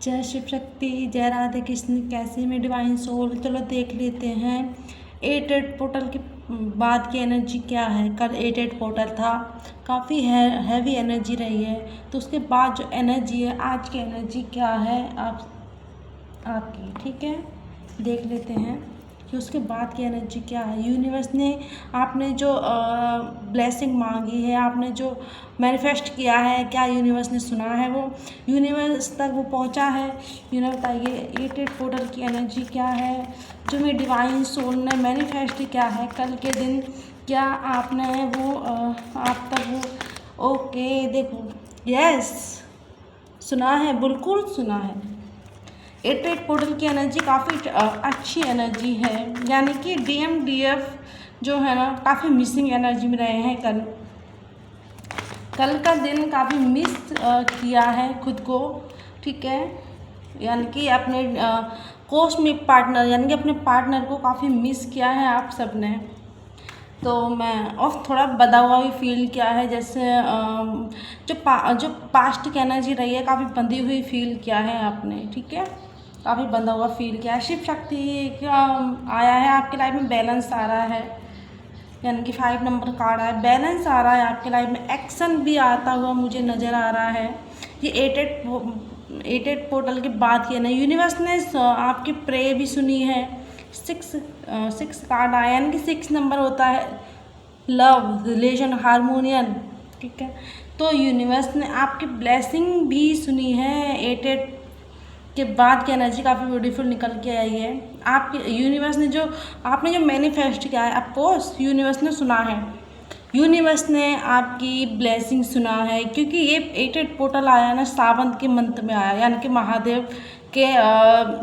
जय शिव शक्ति, जय राधे कृष्ण। कैसे में डिवाइन सोल, चलो देख लेते हैं 8 पोर्टल के बाद की एनर्जी क्या है। कल 8 पोर्टल था, काफ़ी हैवी एनर्जी रही है। तो उसके बाद जो एनर्जी है, आज की एनर्जी क्या है आपकी, ठीक है। देख लेते हैं कि उसके बाद की एनर्जी क्या है। यूनिवर्स ने आपने जो ब्लेसिंग मांगी है, आपने जो मैनिफेस्ट किया है, क्या यूनिवर्स ने सुना है, वो यूनिवर्स तक वो पहुंचा है। यूनिवर्स बताइए 8 पोर्टल की एनर्जी क्या है, जो मेरे डिवाइन सोल ने मैनिफेस्ट किया है कल के दिन। क्या आपने वो आप तक वो ओके देखो, यस सुना है, बिल्कुल सुना है। 8 पोर्टल की एनर्जी काफ़ी अच्छी एनर्जी है, यानी कि DMDF जो है ना, काफ़ी मिसिंग एनर्जी में रहे हैं। कल का दिन काफ़ी मिस किया है खुद को, ठीक है। यानी कि अपने कॉस्मिक पार्टनर, यानी कि अपने पार्टनर को काफ़ी मिस किया है आप सब ने। तो मैं और थोड़ा बंधा हुआ भी फील किया है, जैसे जो पास्ट की एनर्जी रही है, काफ़ी बंधी हुई फील किया है आपने, ठीक है। काफ़ी बंधा हुआ फील किया है। शिव शक्ति का आया है आपकी लाइफ में, बैलेंस आ रहा है, यानी कि 5 नंबर कार्ड आया, बैलेंस आ रहा है आपकी लाइफ में। एक्शन भी आता हुआ मुझे नज़र आ रहा है। ये 8 पोर्टल के बाद की है ना, यूनिवर्स ने आपकी प्रे भी सुनी है। 6 कार्ड आया, यानी कि 6 नंबर होता है लव, रिलेशन, हारमोनियन, ठीक है। तो यूनिवर्स ने आपकी ब्लेसिंग भी सुनी है। 8 के बाद की एनर्जी काफ़ी ब्यूटीफुल निकल के आई है। आपके यूनिवर्स ने जो आपने जो मैनिफेस्ट किया है, अफकोर्स यूनिवर्स ने सुना है। यूनिवर्स ने आपकी ब्लेसिंग सुना है, क्योंकि ये 8 पोर्टल आया ना, सावन के मंथ में आया, यानी कि महादेव के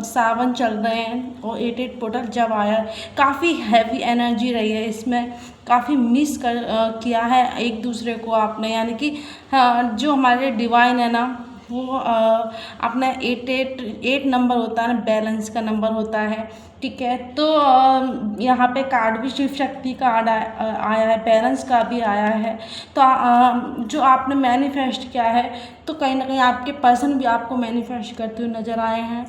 सावन चल रहे हैं। और 8 पोर्टल जब आया, काफ़ी हैवी एनर्जी रही है इसमें, काफ़ी मिस किया है एक दूसरे को आपने, यानी कि जो हमारे डिवाइन है ना, वो अपना 8 नंबर होता है ना, बैलेंस का नंबर होता है, ठीक है। तो यहाँ पे कार्ड भी शिव शक्ति कार्ड आया है, बैलेंस का भी आया है। तो जो आपने मैनिफेस्ट किया है, तो कहीं ना कहीं आपके पर्सन भी आपको मैनिफेस्ट करते हुए नज़र आए हैं।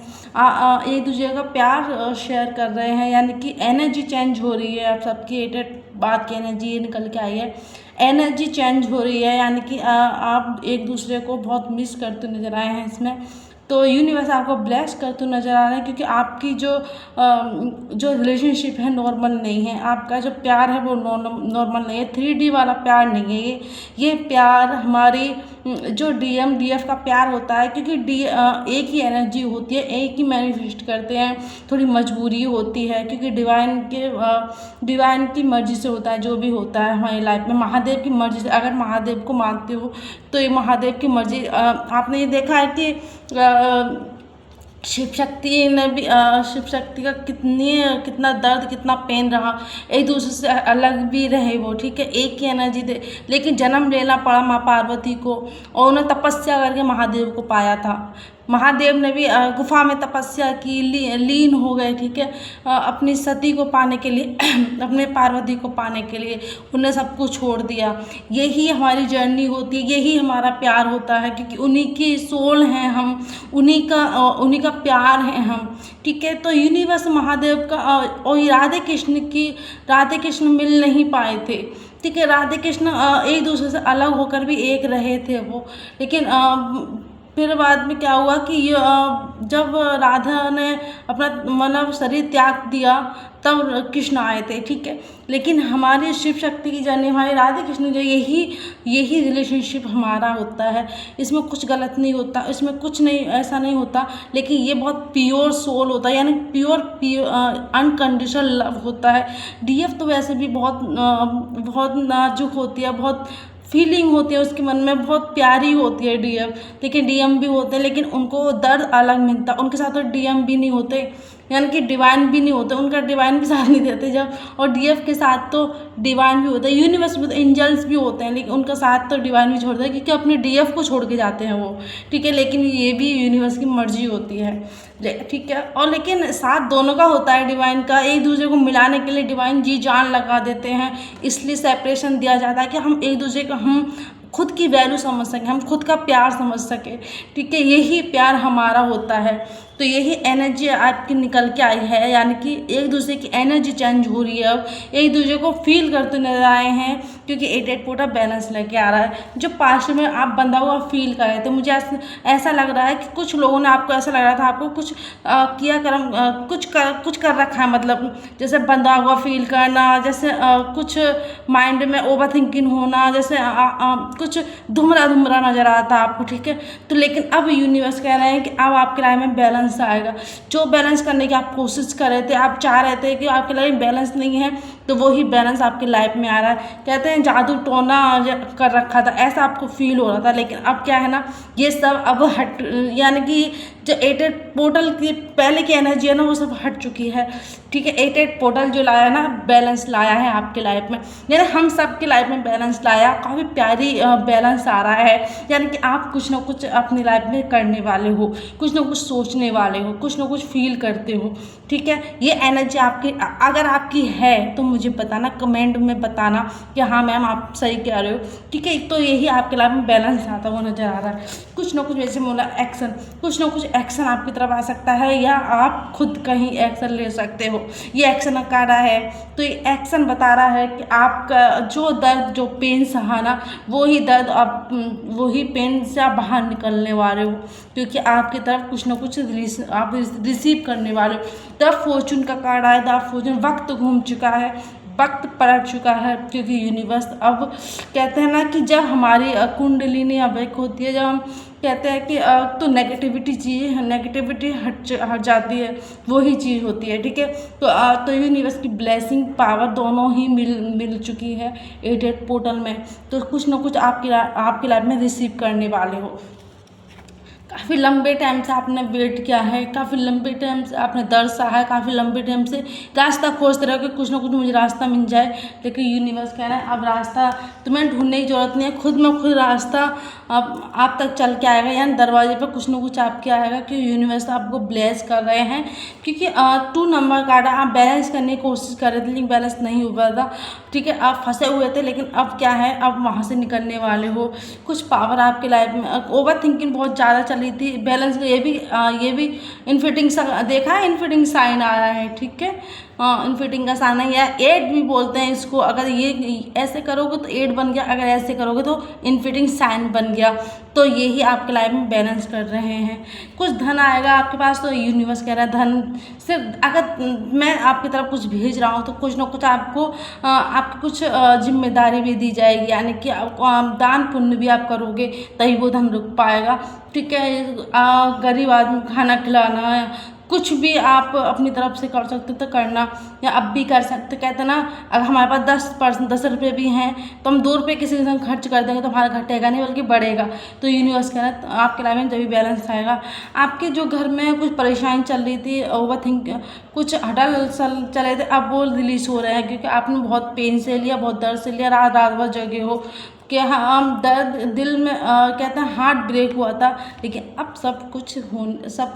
एक दूसरे का प्यार शेयर कर रहे हैं, यानी कि एनर्जी चेंज हो रही है आप सबकी। 8 बाद की एनर्जी ये निकल के आई है, एनर्जी चेंज हो रही है, यानी कि आप एक दूसरे को बहुत मिस करते नज़र आए हैं इसमें। तो यूनिवर्स आपको ब्लेस करते नज़र आ रहे हैं, क्योंकि आपकी जो रिलेशनशिप है नॉर्मल नहीं है। आपका जो प्यार है वो नॉर्मल नहीं है, 3D वाला प्यार नहीं है ये प्यार हमारी जो DMDF का प्यार होता है, क्योंकि एक ही एनर्जी होती है, एक ही मैनिफेस्ट करते हैं। थोड़ी मजबूरी होती है, क्योंकि डिवाइन की मर्जी से होता है जो भी होता है हमारी लाइफ में, महादेव की मर्जी से। अगर महादेव को मानते हो तो ये महादेव की मर्जी। आपने ये देखा है कि शिव शक्ति ने भी शिव शक्ति का कितना दर्द, कितना पेन रहा, एक दूसरे से अलग भी रहे वो, ठीक है। एक ही एनर्जी दे, लेकिन जन्म लेना पड़ा माँ पार्वती को, और उन्हें तपस्या करके महादेव को पाया था। महादेव ने भी गुफा में तपस्या की, लीन हो गए, ठीक है, अपनी सती को पाने के लिए अपने पार्वती को पाने के लिए उन्हें सब कुछ छोड़ दिया। यही हमारी जर्नी होती है, यही हमारा प्यार होता है, क्योंकि उन्हीं की सोल हैं हम, उन्हीं का प्यार है हम, ठीक है। तो यूनिवर्स महादेव का और राधे कृष्ण मिल नहीं पाए थे, ठीक है। राधे कृष्ण एक दूसरे से अलग होकर भी एक रहे थे वो, लेकिन फिर बाद में क्या हुआ कि जब राधा ने अपना मतलब शरीर त्याग दिया, तब कृष्ण आए थे, ठीक है। लेकिन हमारी शिव शक्ति की जर्नी, हमारे राधे कृष्ण जो यही रिलेशनशिप हमारा होता है। इसमें कुछ गलत नहीं होता, इसमें कुछ नहीं ऐसा नहीं होता, लेकिन ये बहुत प्योर सोल होता है, यानी प्योर अनकंडीशनल लव होता है। DF तो वैसे भी बहुत नाजुक होती है, बहुत फीलिंग होती है उसके मन में, बहुत प्यारी होती है DF, लेकिन DM भी होते हैं, लेकिन उनको दर्द अलग मिलता है। उनके साथ तो DM भी नहीं होते, यानी कि डिवाइन भी नहीं होते, उनका डिवाइन भी साथ नहीं देते जब। और DF के साथ तो डिवाइन भी होता है, यूनिवर्स में तो एंजल्स भी होते हैं, लेकिन उनका साथ तो डिवाइन भी छोड़ता है, क्योंकि अपने DF को छोड़ के जाते हैं वो, ठीक है। लेकिन ये भी यूनिवर्स की मर्जी होती है, ठीक है। और लेकिन साथ दोनों का होता है डिवाइन का, एक दूसरे को मिलाने के लिए डिवाइन जी जान लगा देते हैं, इसलिए सेपरेशन दिया जाता है कि हम एक दूसरे को हम खुद की वैल्यू समझ सकें, हम खुद का प्यार समझ सकें, ठीक है। यही प्यार हमारा होता है। तो यही एनर्जी आपकी निकल के आई है, यानी कि एक दूसरे की एनर्जी चेंज हो रही है, अब एक दूसरे को फील करते नजर आए हैं, क्योंकि 8 पोर्टल बैलेंस लेके आ रहा है। जो पास्ट में आप बंधा हुआ फील कर रहे थे, मुझे ऐसा लग रहा है कि कुछ लोगों ने आपको ऐसा लग रहा था आपको कुछ किया कर्म कुछ कर रखा है, मतलब जैसे बंधा हुआ फील करना, जैसे कुछ माइंड में ओवर थिंकिंग होना, जैसे कुछ धुमरा धुमरा नजर आता आपको, ठीक है। तो लेकिन अब यूनिवर्स कह रहे हैं कि अब आपके लाइफ में बैलेंस आएगा। जो बैलेंस करने की आप कोशिश कर रहे थे, आप चाह रहे थे कि आपके लाइफ में बैलेंस नहीं है, तो वही बैलेंस आपकी लाइफ में आ रहा है। कहते हैं जादू टोना कर रखा था, ऐसा आपको फील हो रहा था, लेकिन अब क्या है ना, ये सब अब हट, यानी कि जो 8 पोर्टल की पहले की एनर्जी है ना, वो सब हट चुकी है, ठीक है। 8 पोर्टल जो लाया ना, बैलेंस लाया है आपके लाइफ में, यानी हम सब के लाइफ में बैलेंस लाया, काफ़ी प्यारी बैलेंस आ रहा है। यानी कि आप कुछ ना कुछ अपनी लाइफ में करने वाले हो, कुछ ना कुछ सोचने वाले हो, कुछ ना कुछ फील करते हो, ठीक है। ये एनर्जी आपकी अगर आपकी है तो मुझे बताना, कमेंट में बताना कि हाँ मैम आप सही कह रहे हो, ठीक है। तो यही आपके लाइफ में बैलेंस आता हुआ नजर आ रहा है। कुछ ना कुछ वैसे बोला एक्शन, कुछ ना कुछ एक्शन आपकी तरफ आ सकता है, या आप खुद कहीं एक्शन ले सकते हो। ये एक्शन का रहा है, तो ये एक्शन बता रहा है कि आपका जो दर्द, जो पेन सहाना, वही दर्द आप, वही पेन से आप बाहर निकलने वाले हो, क्योंकि आपकी तरफ कुछ ना कुछ आप रिसीव करने वाले हो। द फॉर्चून का कार्ड आया, द फॉर्चून, वक्त घूम चुका है, वक्त पलट चुका है, क्योंकि यूनिवर्स अब कहते हैं ना कि जब हमारी कुंडलिनी अवेक होती है, जब हम कहते हैं कि तो नेगेटिविटी चीज़, नेगेटिविटी हट जाती है, वही चीज़ होती है, ठीक है। तो यूनिवर्स की ब्लेसिंग पावर दोनों ही मिल चुकी है 8 पोर्टल में। तो कुछ ना कुछ आपकी लाइफ में रिसीव करने वाले हो। काफ़ी लंबे टाइम से आपने वेट किया है, काफ़ी लंबे टाइम से आपने दर्द सहा है, काफ़ी लंबे टाइम से रास्ता खोजते रहो कि कुछ ना कुछ मुझे रास्ता मिल जाए, लेकिन यूनिवर्स कह रहा है अब रास्ता तुम्हें ढूंढने की ज़रूरत नहीं है, खुद में खुद रास्ता अब आप तक चल के आएगा, यानी दरवाजे पर कुछ ना कुछ आपके आएगा, कि यूनिवर्स आपको ब्लेस कर रहे हैं। क्योंकि 2 नंबर कार्ड आप बैलेंस करने की कोशिश कर रहे थे, लेकिन बैलेंस नहीं हो पा था, ठीक है। आप फंसे हुए थे, लेकिन अब क्या है, अब वहाँ से निकलने वाले हो। कुछ पावर आपके लाइफ में, ओवर थिंकिंग बहुत ज़्यादा चली थी, बैलेंस ये भी इनफिटिंग देखा है, इनफिटिंग साइन आ रहा है, ठीक है। इनफिटिंग का साइन है, या 8 भी बोलते हैं इसको। अगर ये ऐसे करोगे तो 8 बन गया, अगर ऐसे करोगे तो इनफिटिंग साइन बन गया। तो यही आपके लाइफ में बैलेंस कर रहे हैं। कुछ धन आएगा आपके पास, तो यूनिवर्स कह रहा है धन सिर्फ, अगर मैं आपकी तरफ कुछ भेज रहा हूँ तो कुछ ना कुछ आपको आपकी कुछ जिम्मेदारी भी दी जाएगी, यानी कि दान पुण्य भी आप करोगे तभी वो धन रुक पाएगा, ठीक है। गरीब आदमी को खाना खिलाना, कुछ भी आप अपनी तरफ से कर सकते तो करना, या अब भी कर सकते। कहते ना, अगर हमारे पास 10 रुपये भी हैं तो हम 2 रुपये किसी के संग खर्च कर देंगे तो हमारा घटेगा नहीं बल्कि बढ़ेगा। तो यूनिवर्स कह रहा है आपके लाइफ में जब भी बैलेंस आएगा। आपके जो घर में कुछ परेशानी चल रही थी, ओवर थिंक, कुछ हडल चल रहे थे, अब वो रिलीज हो रहे हैं, क्योंकि आपने बहुत पेन से लिया, बहुत दर्द से लिया, रात रात भर जगे हो कि हम दर्द दिल में कहते हैं हार्ट ब्रेक हुआ था, लेकिन अब सब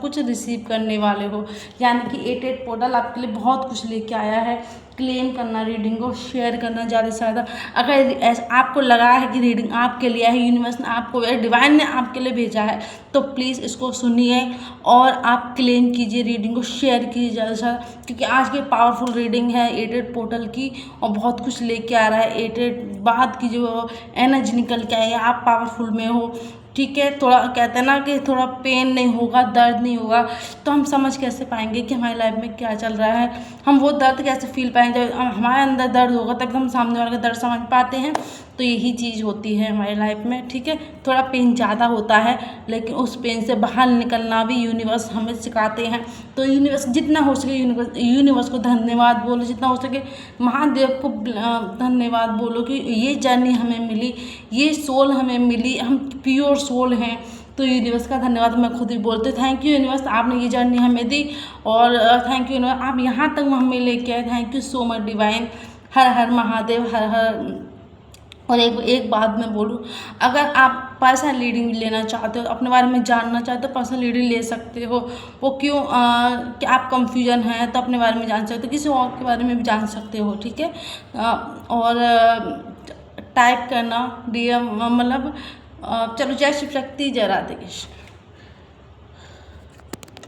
कुछ रिसीव करने वाले हो। यानी कि 8 पोर्टल आपके लिए बहुत कुछ लेके आया है। क्लेम करना रीडिंग को, शेयर करना ज़्यादा से ज़्यादा। अगर ऐसा आपको लगा है कि रीडिंग आपके लिए है, यूनिवर्स ने आपको, डिवाइन ने आपके लिए भेजा है, तो प्लीज़ इसको सुनिए और आप क्लेम कीजिए, रीडिंग को शेयर कीजिए ज़्यादा से ज़्यादा, क्योंकि आज की पावरफुल रीडिंग है 8 पोर्टल की, और बहुत कुछ लेके आ रहा है। 8 बाद की जो एनर्जी निकल के आई है, आप पावरफुल में हो, ठीक है। थोड़ा कहते हैं ना कि थोड़ा पेन नहीं होगा, दर्द नहीं होगा, तो हम समझ कैसे पाएंगे कि हमारी लाइफ में क्या चल रहा है, हम वो दर्द कैसे फील पाएंगे। जब हमारे अंदर दर्द होगा तब हम सामने वाले का दर्द समझ पाते हैं। तो यही चीज़ होती है हमारी लाइफ में, ठीक है। थोड़ा पेन ज़्यादा होता है, लेकिन उस पेन से बाहर निकलना भी यूनिवर्स हमें सिखाते हैं। तो यूनिवर्स जितना हो सके यूनिवर्स को धन्यवाद बोलो, जितना हो सके महादेव को धन्यवाद बोलो कि ये जर्नी हमें मिली, ये सोल हमें मिली, हम प्योर सोल हैं। तो यूनिवर्स का धन्यवाद मैं खुद ही बोलते, थैंक यू यूनिवर्स, आपने ये जर्नी हमें दी, और थैंक यू यूनिवर्स, आप यहाँ तक हमें लेके आए, thank you so much divine. Har Har Mahadev, Har Har. और एक बात मैं बोलूँ, अगर आप पर्सनल रीडिंग लेना चाहते हो, अपने बारे में जानना चाहते हो, पर्सनल रीडिंग ले सकते हो। वो क्यों कि आप कंफ्यूजन है तो अपने बारे में जान सकते हो, किसी और के बारे में भी जान सकते हो, ठीक है। और टाइप करना DM मतलब चलो जय शिव शक्ति जय राधेश।